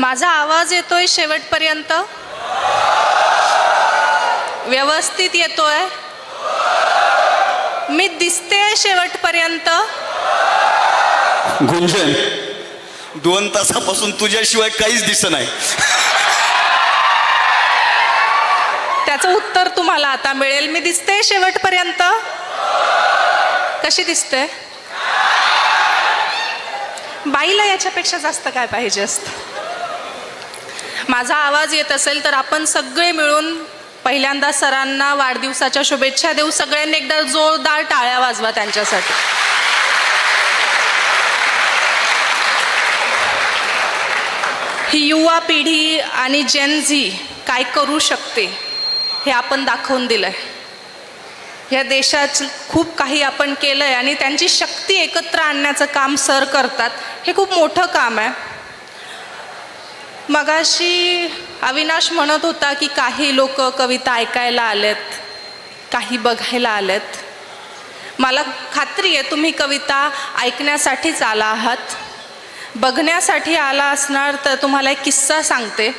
माझा आवाज येतोय शेवटपर्यंत? व्यवस्थित येतोय? मी दिसते शेवटपर्यंत? गुंजन, 2 तासापासून तुझ्याशिवाय काहीच दिसत नाही. त्याचं उत्तर तुम्हाला आता मिळेल. मी दिसते शेवटपर्यंत? कशी दिसते? बाईला याच्यापेक्षा जास्त काय पाहिजे असतं? माझा आवाज येत असेल तर आपण सगळे मिळून पहिल्यांदा सरांना वाढदिवसाच्या शुभेच्छा देऊ. सगळ्यांनी एकदा जोरदार टाळ्या वाजवा त्यांच्यासाठी. ही युवा पिढी आणि जेन झी काय करू शकते हे आपण दाखवून दिलंय. या देशात खूप काही आपण केलंय आणि त्यांची शक्ती एकत्र आणण्याचं काम सर करतात. हे खूप मोठं काम आहे. मगाशी अविनाश म्हणत होता की काही लोक कविता ऐकायला आलेत, काही बघायला आलेत. मला खात्री आहे तुम्ही कविता ऐकण्यासाठीच आला आहात. बघण्यासाठी आला असणार तर तुम्हाला एक किस्सा सांगते.